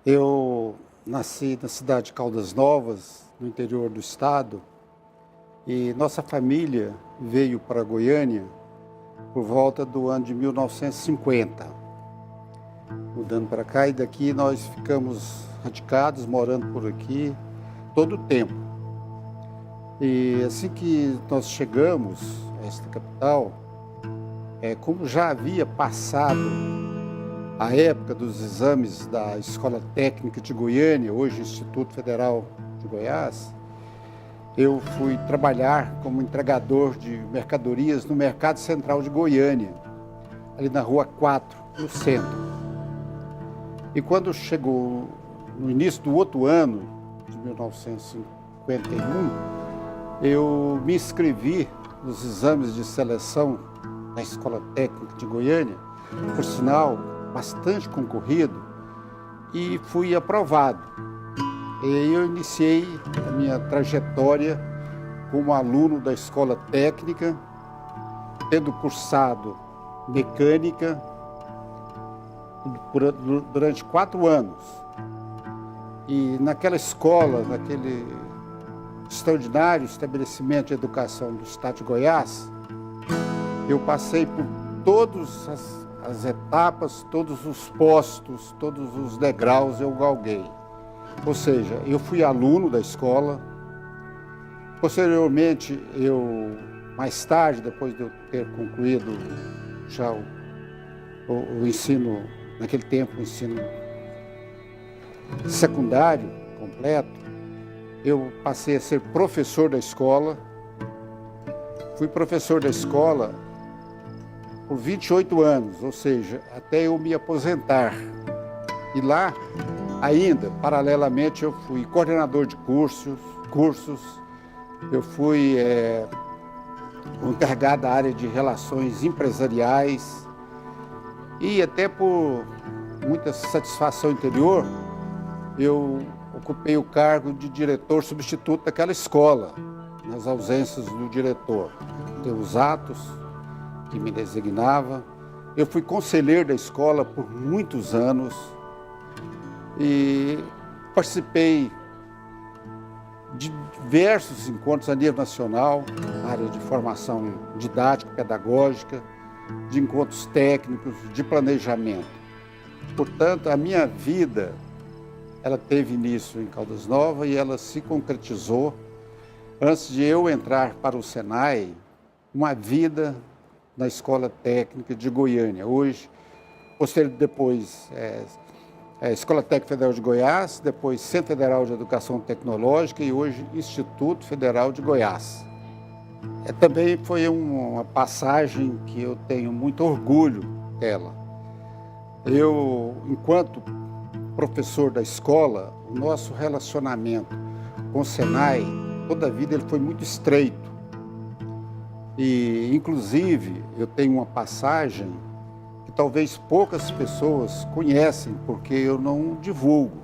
Eu nasci na cidade de Caldas Novas, no interior do estado, e nossa família veio para Goiânia por volta do ano de 1950. Mudando para cá, e daqui nós ficamos radicados, morando por aqui todo o tempo. E assim que nós chegamos a esta capital, como já havia passado a época dos exames da Escola Técnica de Goiânia, hoje Instituto Federal de Goiás, eu fui trabalhar como entregador de mercadorias no Mercado Central de Goiânia, ali na Rua 4, no centro. E quando chegou no início do outro ano, de 1951, eu me inscrevi nos exames de seleção da Escola Técnica de Goiânia, por sinal, bastante concorrido, e fui aprovado. E eu iniciei a minha trajetória como aluno da Escola Técnica, tendo cursado mecânica durante 4 anos. E naquela escola, naquele extraordinário estabelecimento de educação do estado de Goiás, eu passei por todas as etapas, todos os postos, todos os degraus eu galguei. Ou seja, eu fui aluno da escola. Posteriormente, mais tarde, depois de eu ter concluído já o ensino, naquele tempo, o ensino secundário completo, eu passei a ser professor da escola. Fui professor da escola por 28 anos, ou seja, até eu me aposentar. E lá, ainda, paralelamente, eu fui coordenador de cursos, eu fui o encarregado da área de relações empresariais e até por muita satisfação interior, eu ocupei o cargo de diretor substituto daquela escola, nas ausências do diretor. Tem os atos que me designava. Eu fui conselheiro da escola por muitos anos e participei de diversos encontros a nível nacional, na área de formação didático-pedagógica, de encontros técnicos, de planejamento. Portanto, a minha vida, ela teve início em Caldas Novas e ela se concretizou antes de eu entrar para o Senai, uma vida na Escola Técnica de Goiânia. Hoje, depois, Escola Técnica Federal de Goiás, depois Centro Federal de Educação Tecnológica e hoje Instituto Federal de Goiás. Também foi uma passagem que eu tenho muito orgulho dela. Eu, enquanto professor da escola, o nosso relacionamento com o Senai, toda a vida ele foi muito estreito. E, inclusive, eu tenho uma passagem que talvez poucas pessoas conhecem, porque eu não divulgo.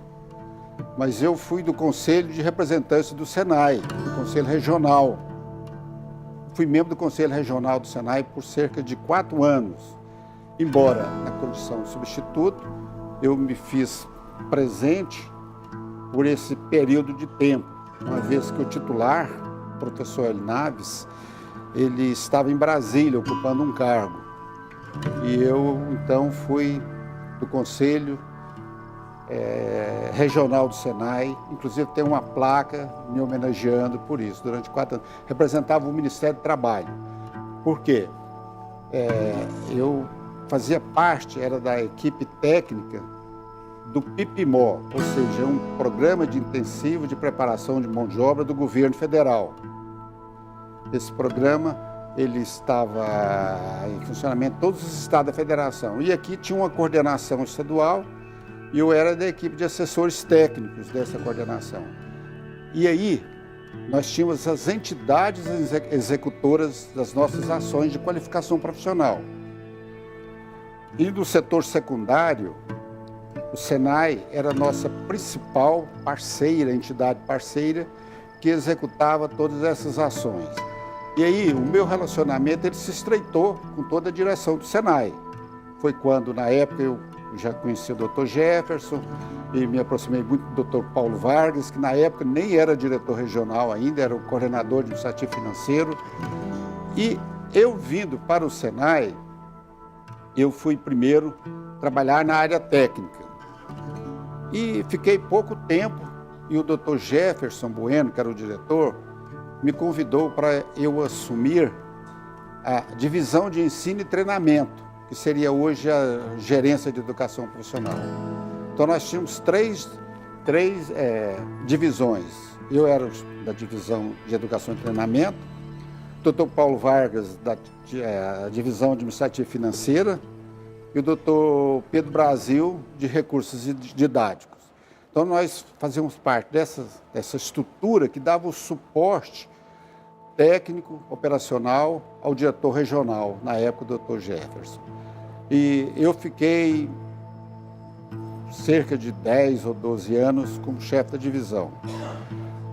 Mas eu fui do Conselho de Representantes do Senai, do Conselho Regional. Fui membro do Conselho Regional do Senai por cerca de 4 anos. Embora na condição de substituto, eu me fiz presente por esse período de tempo, uma vez que o titular, o professor Hélio Naves, ele estava em Brasília, ocupando um cargo. E eu, então, fui do Conselho Regional do Senai, inclusive tem uma placa me homenageando por isso, durante 4 anos. Representava o Ministério do Trabalho. Por quê? Eu fazia parte, era da equipe técnica do PIPMO, ou seja, um programa de intensivo de preparação de mão de obra do governo federal. Esse programa, ele estava em funcionamento em todos os estados da federação. E aqui tinha uma coordenação estadual e eu era da equipe de assessores técnicos dessa coordenação. E aí, nós tínhamos as entidades executoras das nossas ações de qualificação profissional. E no setor secundário, o Senai era a nossa principal parceira, entidade parceira, que executava todas essas ações. E aí, o meu relacionamento ele se estreitou com toda a direção do Senai. Foi quando, na época, eu já conheci o Dr. Jefferson, e me aproximei muito do Dr. Paulo Vargas, que na época nem era diretor regional ainda, era o coordenador administrativo financeiro. E eu vindo para o Senai, eu fui primeiro trabalhar na área técnica. E fiquei pouco tempo, e o Dr. Jefferson Bueno, que era o diretor, me convidou para eu assumir a divisão de ensino e treinamento, que seria hoje a gerência de educação profissional. Então nós tínhamos três divisões. Eu era da divisão de educação e treinamento, o Dr. Paulo Vargas da divisão administrativa e financeira e o Dr. Pedro Brasil de recursos didáticos. Então nós fazíamos parte dessa estrutura que dava o suporte técnico, operacional ao diretor regional, na época do Dr. Jefferson. E eu fiquei cerca de 10 ou 12 anos como chefe da divisão.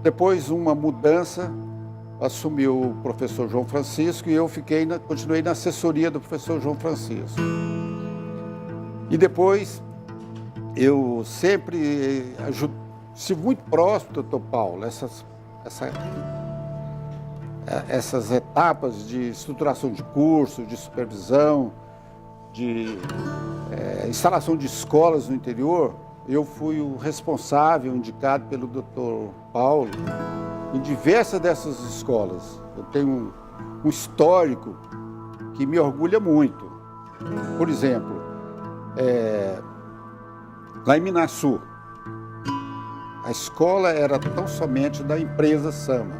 Depois, uma mudança, assumiu o professor João Francisco e eu continuei na assessoria do professor João Francisco. E depois, eu sempre estive muito próximo do Dr. Paulo, essas etapas de estruturação de cursos, de supervisão, de instalação de escolas no interior. Eu fui o responsável, indicado pelo Dr. Paulo, em diversas dessas escolas. Eu tenho um histórico que me orgulha muito. Por exemplo, lá em Minaçu, a escola era tão somente da empresa Sama.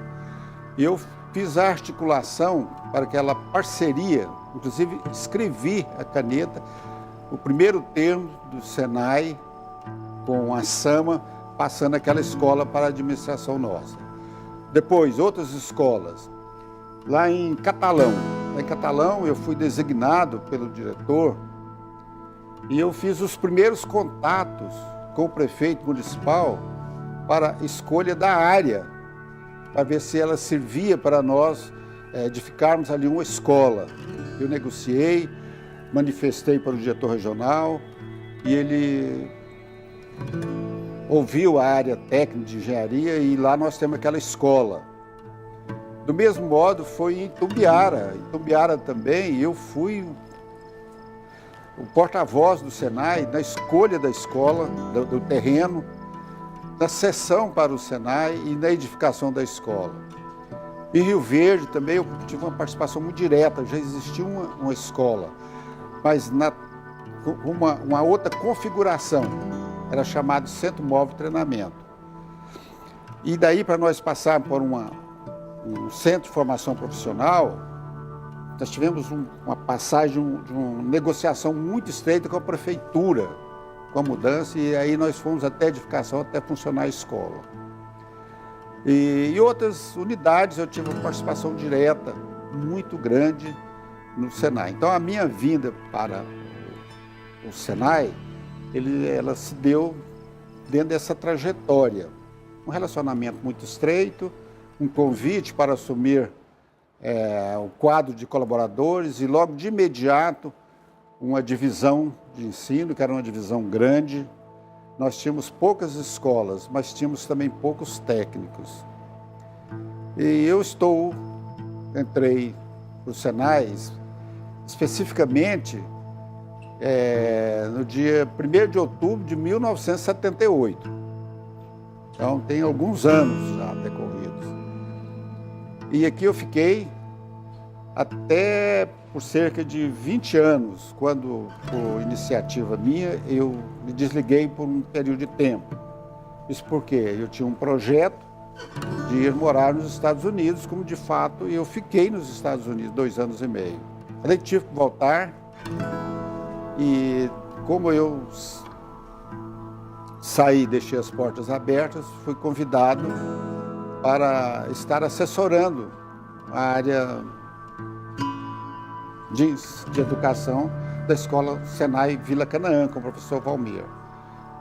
Eu fiz a articulação para aquela parceria, inclusive escrevi a caneta, o primeiro termo do Senai com a Sama, passando aquela escola para a administração nossa. Depois, outras escolas, lá em Catalão. Lá em Catalão, eu fui designado pelo diretor e eu fiz os primeiros contatos com o prefeito municipal para a escolha da área, para ver se ela servia para nós edificarmos ali uma escola. Eu negociei, manifestei para o diretor regional e ele ouviu a área técnica de engenharia e lá nós temos aquela escola. Do mesmo modo foi em Itumbiara. Em Itumbiara também eu fui o porta-voz do Senai na escolha da escola, do terreno, na cessão para o Senai e na edificação da escola. Em Rio Verde também eu tive uma participação muito direta, já existia uma escola, mas uma outra configuração, era chamado Centro Móvel de Treinamento. E daí para nós passarmos por um centro de formação profissional, nós tivemos uma passagem de uma negociação muito estreita com a prefeitura, com a mudança, e aí nós fomos até edificação, até funcionar a escola. E outras unidades eu tive uma participação direta muito grande no Senai. Então a minha vinda para o Senai, ela se deu dentro dessa trajetória. Um relacionamento muito estreito, um convite para assumir o quadro de colaboradores e logo de imediato uma divisão de ensino, que era uma divisão grande. Nós tínhamos poucas escolas, mas tínhamos também poucos técnicos. E eu entrei para o Senai, especificamente, no dia 1º de outubro de 1978. Então, tem alguns anos já decorridos. E aqui eu fiquei até por cerca de 20 anos, quando, por iniciativa minha, eu me desliguei por um período de tempo. Isso porque eu tinha um projeto de ir morar nos Estados Unidos, como de fato eu fiquei nos Estados Unidos 2 anos e meio. Aí tive que voltar e, como eu saí, deixei as portas abertas, fui convidado para estar assessorando a área de educação da escola Senai Vila Canaã, com o professor Valmir.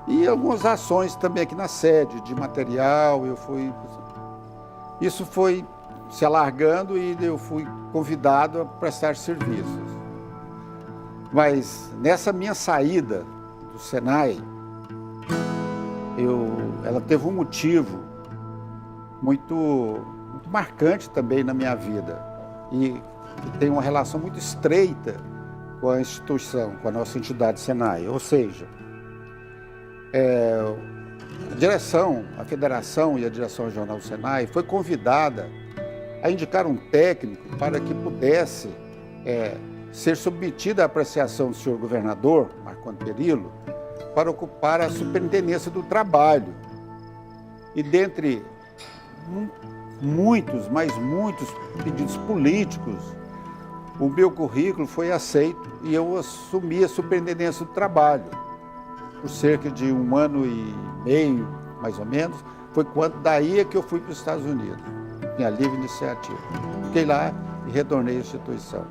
E algumas ações também aqui na sede, de material, isso foi se alargando e eu fui convidado a prestar serviços. Mas nessa minha saída do Senai, ela teve um motivo muito marcante também na minha vida e que tem uma relação muito estreita com a instituição, com a nossa entidade Senai. Ou seja, a direção, a federação e a direção regional do Senai foi convidada a indicar um técnico para que pudesse ser submetido à apreciação do senhor governador, Marcondes Perillo, para ocupar a superintendência do trabalho. E dentre muitos pedidos políticos, o meu currículo foi aceito e eu assumi a superintendência do trabalho. Por cerca de 1 ano e meio, mais ou menos, foi quando daí que eu fui para os Estados Unidos, minha livre iniciativa. Fiquei lá e retornei à instituição.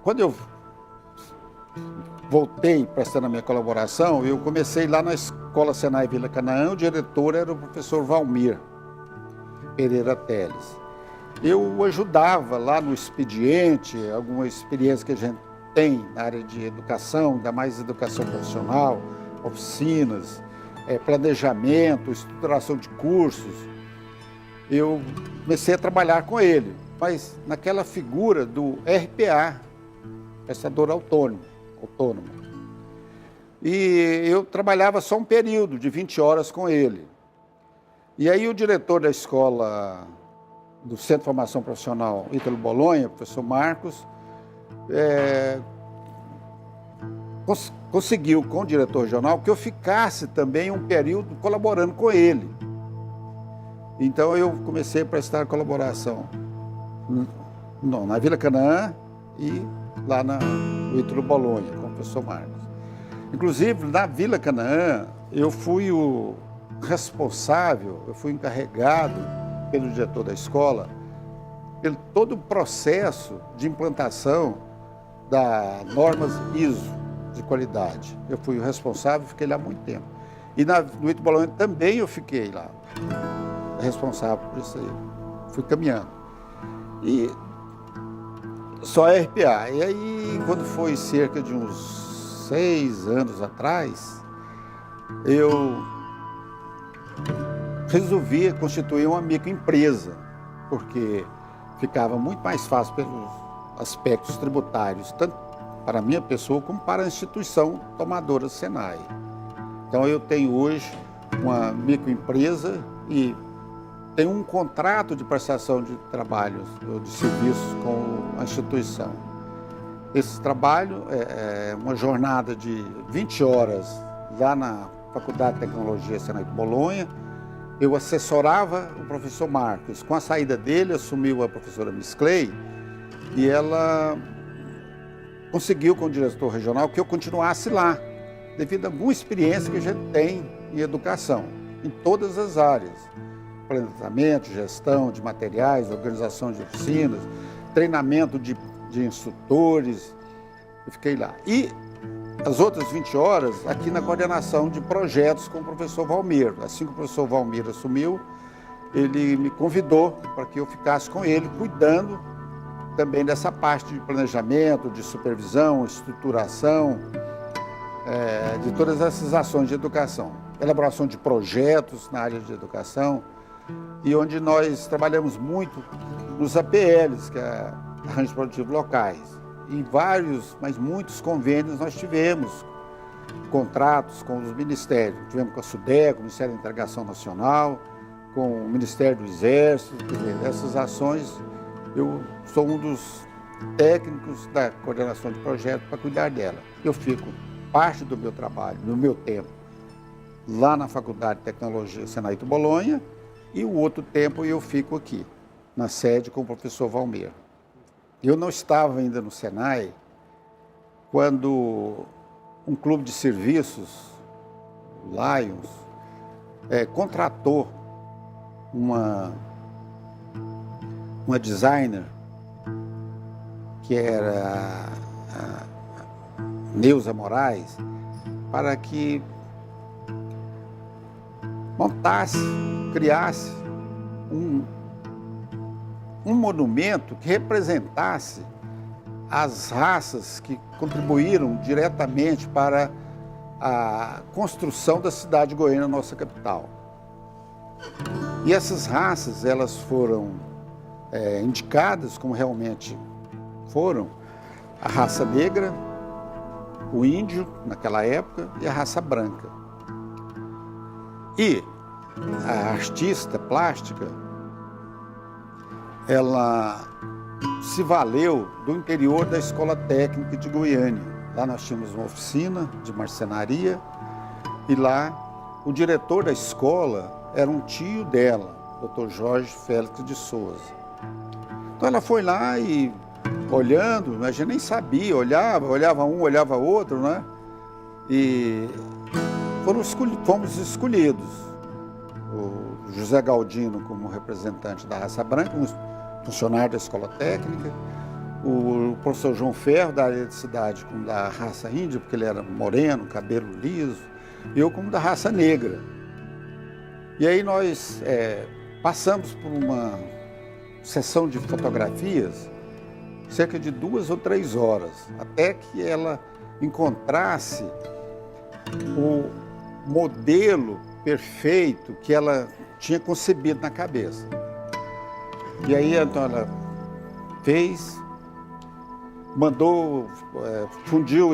Quando eu voltei prestando a minha colaboração, eu comecei lá na Escola Senai Vila Canaã, o diretor era o professor Valmir Pereira Teles. Eu ajudava lá no expediente, alguma experiência que a gente tem na área de educação, ainda mais educação profissional, oficinas, planejamento, estruturação de cursos. Eu comecei a trabalhar com ele, mas naquela figura do RPA, prestador autônomo. E eu trabalhava só um período de 20 horas com ele. E aí o diretor da escola do Centro de Formação Profissional Ítalo Bolonha, professor Marcos, conseguiu com o diretor regional que eu ficasse também um período colaborando com ele. Então eu comecei a prestar colaboração na Vila Canaã e lá no Ítalo Bolonha, com o professor Marcos. Inclusive, na Vila Canaã, eu fui o responsável, eu fui encarregado pelo diretor da escola, pelo todo o processo de implantação das normas ISO de qualidade. Eu fui o responsável, fiquei lá há muito tempo. E no Ítalo Bolonha também eu fiquei lá, responsável por isso aí. Fui caminhando. E só RPA. E aí, quando foi cerca de uns 6 anos atrás, eu resolvi constituir uma microempresa, porque ficava muito mais fácil pelos aspectos tributários, tanto para a minha pessoa como para a instituição tomadora Senai. Então eu tenho hoje uma microempresa e tenho um contrato de prestação de trabalhos, de serviços com a instituição. Esse trabalho é uma jornada de 20 horas lá na Faculdade de Tecnologia Senai de Bolonha. Eu assessorava o professor Marcos. Com a saída dele, assumiu a professora Miss Clay e ela conseguiu com o diretor regional que eu continuasse lá, devido a alguma experiência que a gente tem em educação, em todas as áreas. Planejamento, gestão de materiais, organização de oficinas, treinamento de instrutores. Eu fiquei lá. E as outras 20 horas aqui na coordenação de projetos com o professor Valmir. Assim que o professor Valmir assumiu, ele me convidou para que eu ficasse com ele, cuidando também dessa parte de planejamento, de supervisão, estruturação, de todas essas ações de educação. Elaboração de projetos na área de educação, e onde nós trabalhamos muito nos APLs, que é Arranjos Produtivos Locais. Em vários, mas muitos convênios nós tivemos contratos com os ministérios. Tivemos com a SUDECO, o Ministério da Integração Nacional, com o Ministério do Exército. Quer dizer, essas ações, eu sou um dos técnicos da coordenação de projeto para cuidar dela. Eu fico parte do meu trabalho, do meu tempo, lá na Faculdade de Tecnologia Senai de Bolonha, e o outro tempo eu fico aqui, na sede com o professor Valmir. Eu não estava ainda no Senai quando um clube de serviços, Lions, contratou uma designer, que era a Neuza Moraes, para que montasse, criasse um monumento que representasse as raças que contribuíram diretamente para a construção da cidade de Goiânia, nossa capital. E essas raças, elas foram indicadas como realmente foram: a raça negra, o índio, naquela época, e a raça branca. E a artista plástica, ela se valeu do interior da Escola Técnica de Goiânia. Lá nós tínhamos uma oficina de marcenaria e lá o diretor da escola era um tio dela, Dr. Jorge Félix de Souza. Então ela foi lá e olhando, a gente nem sabia, olhava um, olhava outro, né? E fomos escolhidos. O José Galdino como representante da raça branca, um funcionário da Escola Técnica, o professor João Ferro, da área de cidade, como da raça índia, porque ele era moreno, cabelo liso, e eu como da raça negra. E aí nós passamos por uma sessão de fotografias, cerca de 2 ou 3 horas, até que ela encontrasse o modelo perfeito que ela tinha concebido na cabeça. E aí então ela fez, mandou, fundiu,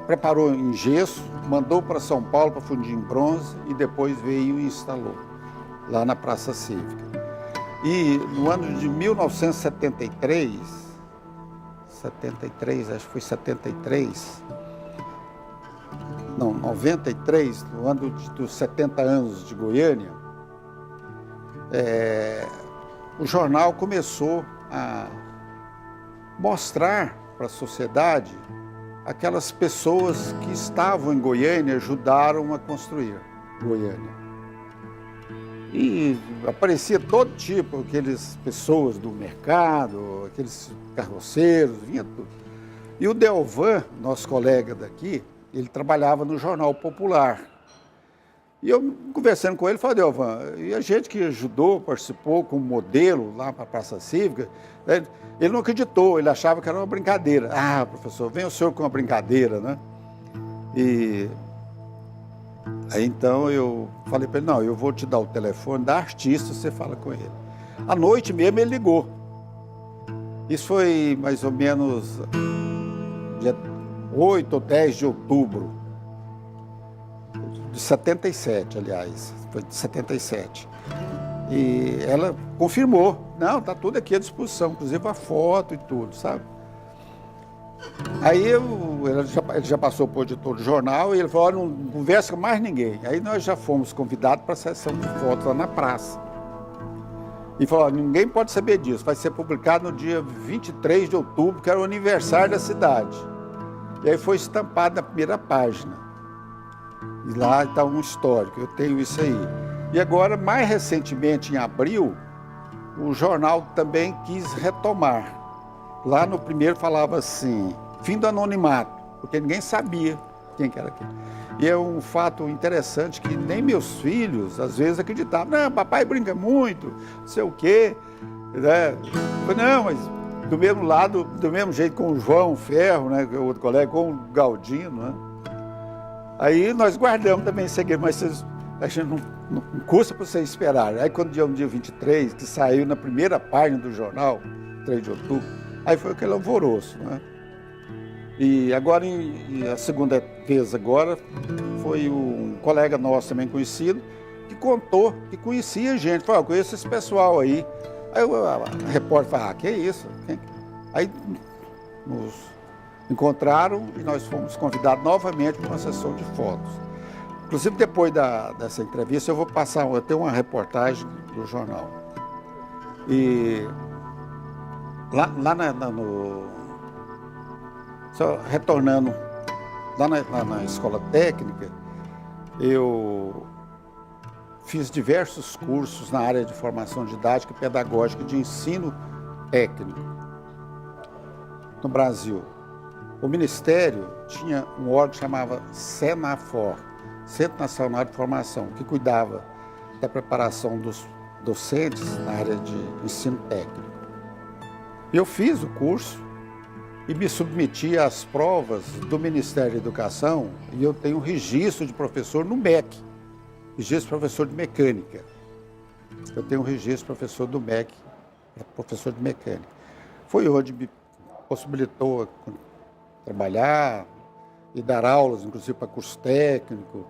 preparou em gesso, mandou para São Paulo para fundir em bronze e depois veio e instalou lá na Praça Cívica. E no ano de 1973, acho que foi 73, não, 93, no ano dos 70 anos de Goiânia, o jornal começou a mostrar para a sociedade aquelas pessoas que estavam em Goiânia e ajudaram a construir Goiânia. E aparecia todo tipo, aquelas pessoas do mercado, aqueles carroceiros, vinha tudo. E o Delvan, nosso colega daqui, ele trabalhava no Jornal Popular. E eu, conversando com ele, falei: Delvan, e a gente que ajudou, participou como modelo lá para a Praça Cívica, ele não acreditou, ele achava que era uma brincadeira. Ah, professor, vem o senhor com uma brincadeira, né? E aí então eu falei para ele: não, eu vou te dar o telefone da artista, você fala com ele. À noite mesmo ele ligou. Isso foi mais ou menos dia 8 ou 10 de outubro de 77, aliás, foi de 77. E ela confirmou: não, está tudo aqui à disposição, inclusive a foto e tudo, sabe? Aí ele já passou para o editor do jornal e ele falou: olha, não conversa com mais ninguém. Aí nós já fomos convidados para a sessão de fotos lá na praça. E falou: olha, ninguém pode saber disso, vai ser publicado no dia 23 de outubro, que era o aniversário da cidade. E aí foi estampado na primeira página. E lá está um histórico, eu tenho isso aí. E agora, mais recentemente, em abril, o jornal também quis retomar. Lá no primeiro falava assim: fim do anonimato, porque ninguém sabia quem que era aquele. E é um fato interessante que nem meus filhos, às vezes, acreditavam. Não, papai brinca muito, não sei o quê. Né? Não, mas do mesmo lado, do mesmo jeito com o João Ferro, né, o outro colega, com o Galdino, né? Aí nós guardamos também esse segredo, mas a gente não custa para vocês esperarem. Aí quando dia 23, que saiu na primeira página do jornal, 3 de outubro, aí foi aquele alvoroço, né? E agora, a segunda vez agora, foi um colega nosso também conhecido, que contou que conhecia a gente. Falou: eu conheço esse pessoal aí. Aí a repórter falou: que é isso? Aí nos encontraram e nós fomos convidados novamente para uma sessão de fotos. Inclusive, depois dessa entrevista, eu tenho uma reportagem do jornal. E lá só retornando, lá na escola técnica, eu fiz diversos cursos na área de formação didática e pedagógica de ensino técnico no Brasil. O Ministério tinha um órgão que chamava Senafor, Centro Nacional de Formação, que cuidava da preparação dos docentes na área de ensino técnico. Eu fiz o curso e me submeti às provas do Ministério da Educação, e eu tenho um registro de professor no MEC, registro de professor de mecânica. Eu tenho um registro de professor do MEC, professor de mecânica. Foi onde me possibilitou trabalhar e dar aulas, inclusive para curso técnico.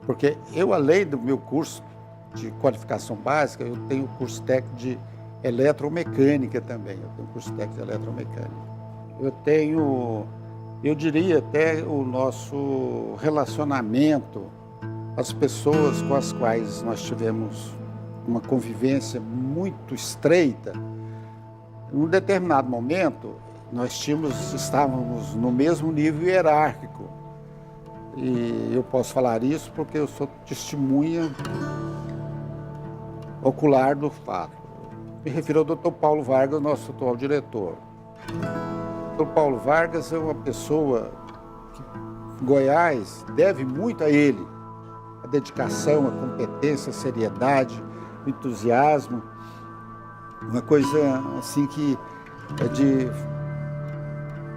Porque eu, além do meu curso de qualificação básica, eu tenho curso técnico de eletromecânica também. Eu tenho curso técnico de eletromecânica. Eu tenho, eu diria até o nosso relacionamento, as pessoas com as quais nós tivemos uma convivência muito estreita. Em um determinado momento, estávamos no mesmo nível hierárquico. E eu posso falar isso porque eu sou testemunha ocular do fato. Me refiro ao Dr. Paulo Vargas, nosso atual diretor. O Dr. Paulo Vargas é uma pessoa que Goiás deve muito a ele. A dedicação, a competência, a seriedade, o entusiasmo. Uma coisa assim que é de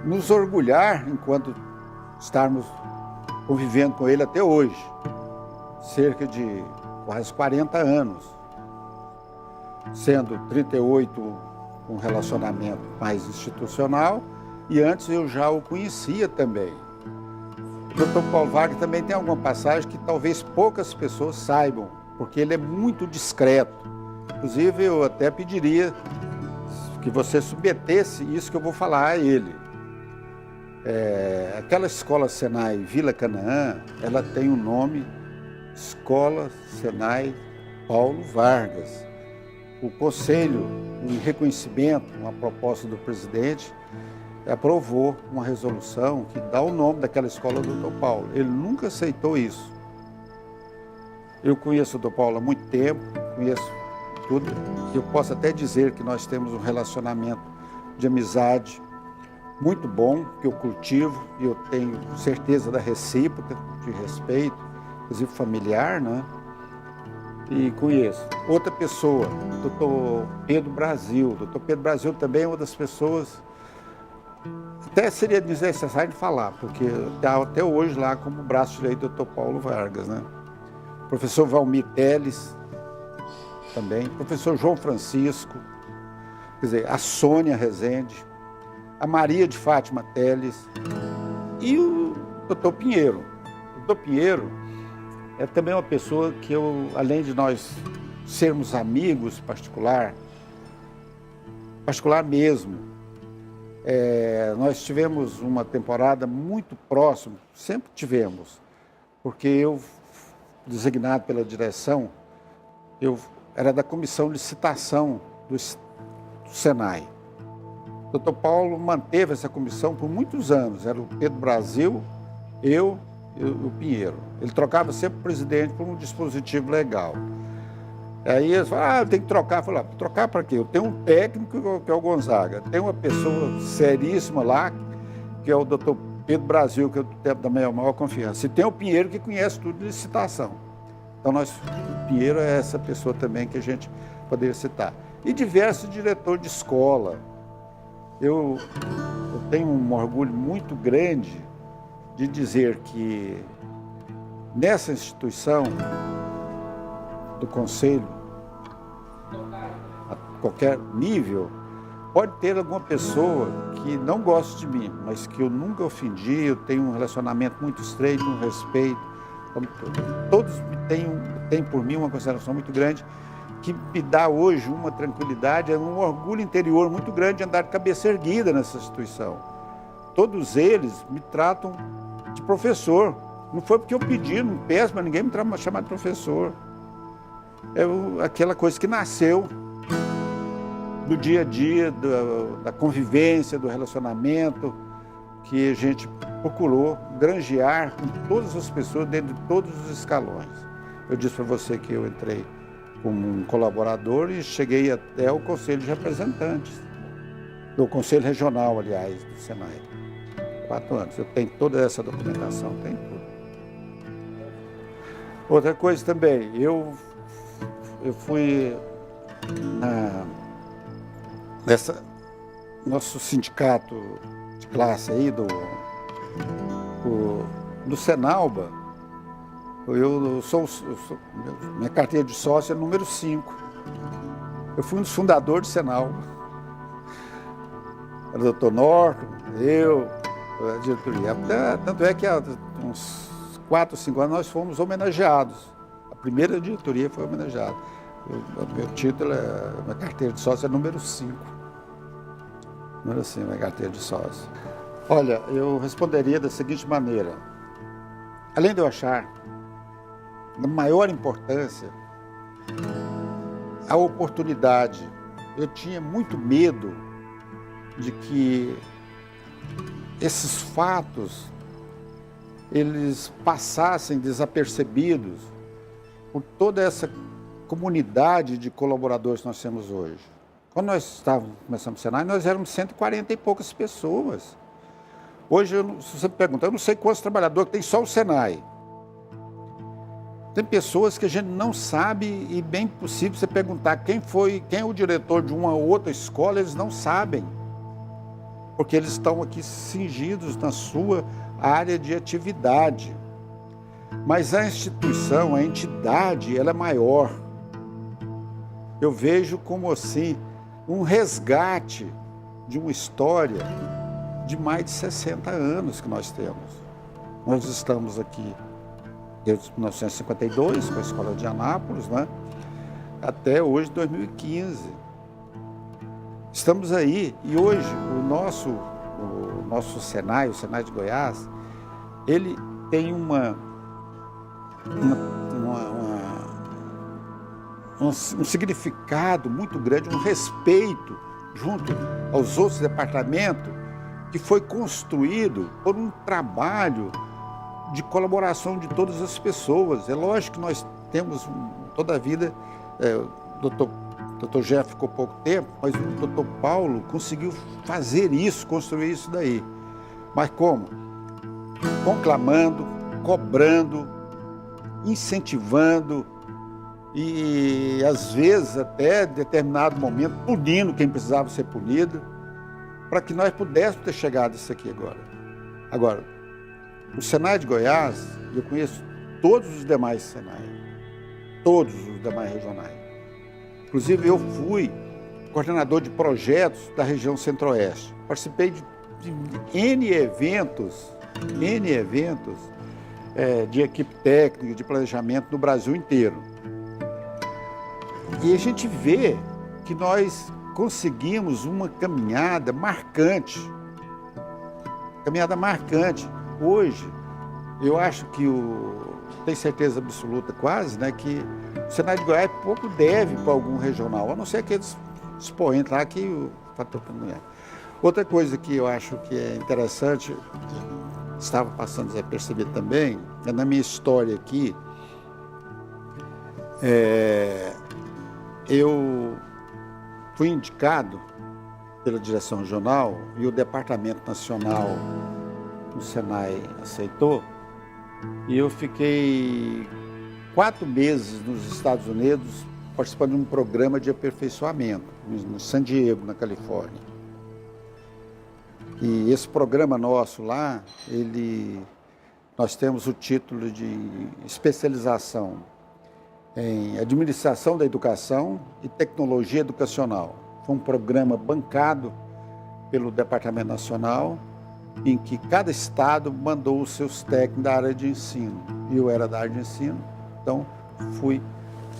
nos orgulhar enquanto estarmos convivendo com ele até hoje. Cerca de quase 40 anos. Sendo 38 um relacionamento mais institucional, e antes eu já o conhecia também. O Dr. Paulo Vargas também tem alguma passagem que talvez poucas pessoas saibam, porque ele é muito discreto. Inclusive, eu até pediria que você submetesse isso que eu vou falar a ele. Aquela escola Senai Vila Canaã, ela tem o nome Escola Senai Paulo Vargas. O Conselho, em reconhecimento, uma proposta do presidente, aprovou uma resolução que dá o nome daquela escola do Dr. Paulo. Ele nunca aceitou isso. Eu conheço o Dr. Paulo há muito tempo, conheço tudo. Eu posso até dizer que nós temos um relacionamento de amizade muito bom, que eu cultivo, e eu tenho certeza da recíproca, de respeito, inclusive familiar, né? E conheço. Outra pessoa, Dr. Pedro Brasil. Dr. Pedro Brasil também é uma das pessoas, até seria desnecessário de falar, porque está até hoje lá como braço direito do Dr. Paulo Vargas, né? Professor Valmir Teles, também. Professor João Francisco, quer dizer, a Sônia Rezende, a Maria de Fátima Teles e o Dr. Pinheiro. O Dr. Pinheiro é também uma pessoa que eu, além de nós sermos amigos particular mesmo, nós tivemos uma temporada muito próxima, sempre tivemos, porque eu, designado pela direção, eu era da comissão de licitação do Senai. O Dr. Paulo manteve essa comissão por muitos anos, era o Pedro Brasil, eu e o Pinheiro. Ele trocava sempre o presidente por um dispositivo legal. Aí eles falaram, tem que trocar. Eu falei, trocar para quê? Eu tenho um técnico que é o Gonzaga, tem uma pessoa seríssima lá, que é o Dr. Pedro Brasil, que eu tenho da maior confiança. E tem o Pinheiro, que conhece tudo de licitação. Então, o Pinheiro é essa pessoa também que a gente poderia citar. E diversos diretores de escola. Eu tenho um orgulho muito grande de dizer que nessa instituição do Conselho, a qualquer nível, pode ter alguma pessoa que não goste de mim, mas que eu nunca ofendi, eu tenho um relacionamento muito estreito, um respeito. Todos têm por mim uma consideração muito grande, que me dá hoje uma tranquilidade, um orgulho interior muito grande de andar de cabeça erguida nessa instituição. Todos eles me tratam de professor. Não foi porque eu pedi, não peço, mas ninguém me chama de professor. É aquela coisa que nasceu do dia a dia, da convivência, do relacionamento, que a gente procurou granjear com todas as pessoas dentro de todos os escalões. Eu disse para você que eu entrei como um colaborador e cheguei até o Conselho de Representantes, do Conselho Regional, aliás, do Senai. 4 anos. Eu tenho toda essa documentação, tenho tudo. Outra coisa também, eu fui nosso sindicato de classe aí do Senalba, minha carteira de sócio é número 5. Eu fui um dos fundadores do Senalba. Era o doutor Norton, eu, a diretoria. Tanto é que há uns 4 ou 5 anos nós fomos homenageados. A primeira diretoria foi homenageada. Meu título, minha carteira de sócio é número 5. Número 5, minha carteira de sócio. Olha, eu responderia da seguinte maneira. Além de eu achar da maior importância a oportunidade, eu tinha muito medo de que esses fatos eles passassem desapercebidos por toda essa comunidade de colaboradores que nós temos hoje. Quando nós começamos o Senai, nós éramos 140 e poucas pessoas. Hoje, se você me perguntar, eu não sei quantos trabalhadores tem só o Senai. Tem pessoas que a gente não sabe e bem possível você perguntar quem é o diretor de uma ou outra escola, eles não sabem. Porque eles estão aqui cingidos na sua área de atividade. Mas a instituição, a entidade, ela é maior. Eu vejo como assim um resgate de uma história de mais de 60 anos que nós temos. Nós estamos aqui desde 1952, com a Escola de Anápolis, né? Até hoje, 2015. Estamos aí e hoje o nosso Senai, o Senai de Goiás, ele tem um significado muito grande, um respeito junto aos outros departamentos que foi construído por um trabalho de colaboração de todas as pessoas. É lógico que nós temos toda a vida, o doutor Jeff ficou pouco tempo, mas o doutor Paulo conseguiu fazer isso, construir isso daí. Mas como? Conclamando, cobrando, incentivando e às vezes até em determinado momento punindo quem precisava ser punido, para que nós pudéssemos ter chegado a isso aqui agora. Agora, o Senai de Goiás, eu conheço todos os demais Senai, todos os demais regionais. Inclusive, eu fui coordenador de projetos da região Centro-Oeste. Participei de N eventos de equipe técnica, de planejamento no Brasil inteiro. E a gente vê que nós conseguimos uma caminhada marcante. Hoje, eu acho que tenho certeza absoluta quase, né, que o Senai de Goiás pouco deve para algum regional, a não ser aqueles expoentes lá que o fator não é. Outra coisa que eu acho que é interessante, estava passando desapercebido também, é na minha história aqui, eu fui indicado pela direção regional e o Departamento Nacional do Senai aceitou, e eu fiquei 4 meses nos Estados Unidos participando de um programa de aperfeiçoamento no San Diego, na Califórnia. E esse programa nosso lá, nós temos o título de especialização em administração da educação e tecnologia educacional. Foi um programa bancado pelo Departamento Nacional, em que cada estado mandou os seus técnicos da área de ensino. E eu era da área de ensino, então fui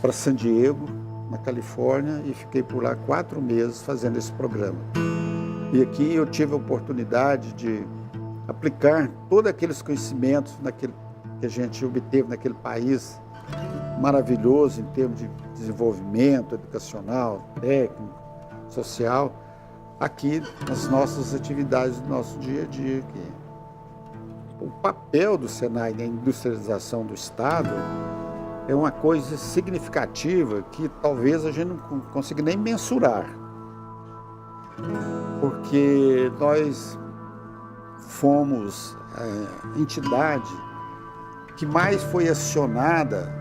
para San Diego, na Califórnia, e fiquei por lá 4 meses fazendo esse programa. E aqui eu tive a oportunidade de aplicar todos aqueles conhecimentos que a gente obteve naquele país maravilhoso em termos de desenvolvimento educacional, técnico, social, aqui nas nossas atividades do nosso dia a dia aqui. O papel do Senai na industrialização do Estado é uma coisa significativa que talvez a gente não consiga nem mensurar, porque nós fomos a entidade que mais foi acionada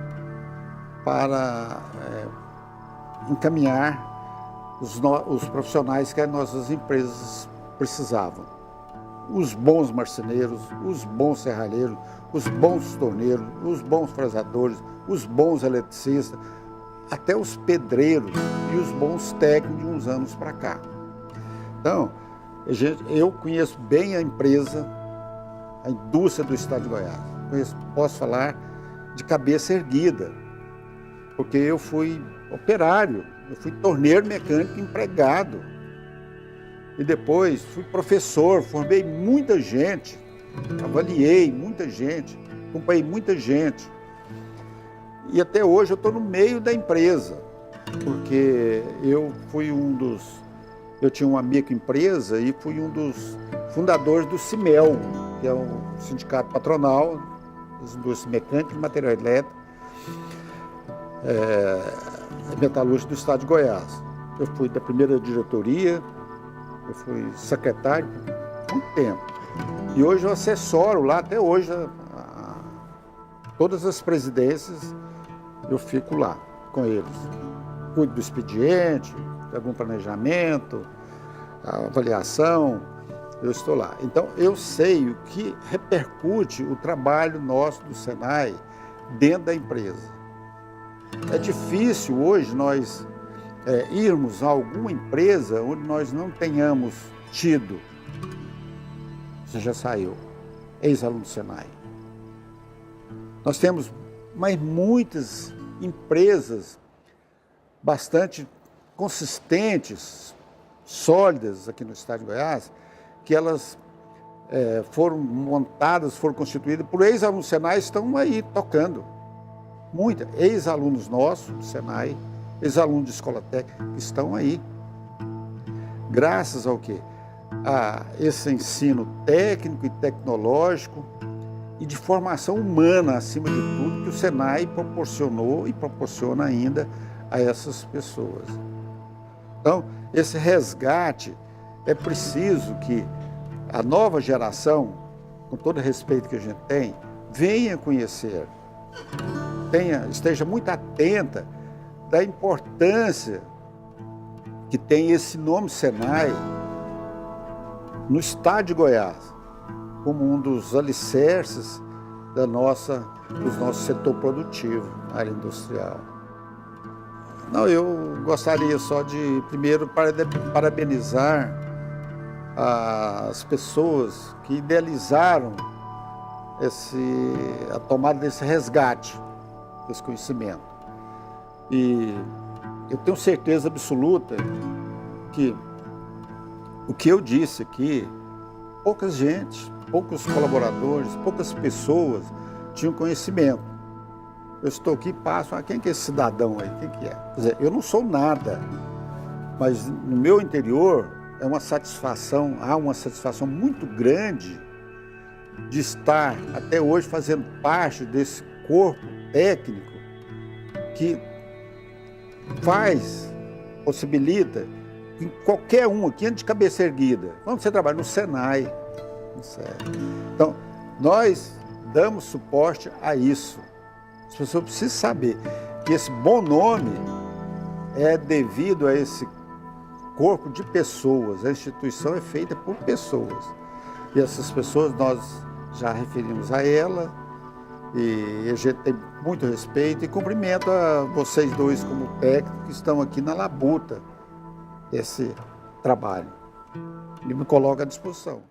para encaminhar os profissionais que as nossas empresas precisavam. Os bons marceneiros, os bons serralheiros, os bons torneiros, os bons fresadores, os bons eletricistas, até os pedreiros e os bons técnicos de uns anos para cá. Então, eu conheço bem a empresa, a indústria do estado de Goiás. Posso falar de cabeça erguida, porque eu fui operário, eu fui torneiro mecânico empregado. E depois fui professor, formei muita gente, avaliei muita gente, acompanhei muita gente. E até hoje eu estou no meio da empresa, porque eu tinha uma microempresa e fui um dos fundadores do CIMEL, que é um sindicato patronal das indústrias mecânicas e material elétrico, metalúrgico do estado de Goiás. Eu fui da primeira diretoria, eu fui secretário por muito tempo. E hoje eu assessoro lá, até hoje, todas as presidências, eu fico lá com eles. Cuido do expediente, de algum planejamento, avaliação, eu estou lá. Então, eu sei o que repercute o trabalho nosso do Senai dentro da empresa. É difícil hoje nós irmos a alguma empresa onde nós não tenhamos tido, você já saiu, ex-aluno do Senai. Nós temos mas muitas empresas bastante consistentes, sólidas aqui no estado de Goiás, que elas foram montadas, foram constituídas por ex-alunos do Senai, estão aí tocando. Muitas, ex-alunos nossos do Senai, ex-alunos de escola técnica, que estão aí. Graças ao quê? A esse ensino técnico e tecnológico e de formação humana, acima de tudo, que o Senai proporcionou e proporciona ainda a essas pessoas. Então, esse resgate, é preciso que a nova geração, com todo o respeito que a gente tem, venha conhecer, esteja muito atenta da importância que tem esse nome Senai no estado de Goiás, como um dos alicerces do nosso setor produtivo, na área industrial. Não, eu gostaria só de, primeiro, parabenizar as pessoas que idealizaram a tomada desse resgate, desse conhecimento. E eu tenho certeza absoluta que o que eu disse aqui, poucos colaboradores, poucas pessoas tinham conhecimento. Eu estou aqui e passo, quem que é esse cidadão aí? Quem que é? Quer dizer, eu não sou nada, mas no meu interior há uma satisfação muito grande de estar até hoje fazendo parte desse corpo técnico que possibilita que qualquer um aqui ande de cabeça erguida. Quando você trabalha no Senai, então, nós damos suporte a isso. As pessoas precisam saber que esse bom nome é devido a esse corpo de pessoas. A instituição é feita por pessoas. E essas pessoas, nós já referimos a ela, e a gente tem muito respeito e cumprimento a vocês dois como técnicos que estão aqui na labuta desse trabalho. E me coloco à disposição.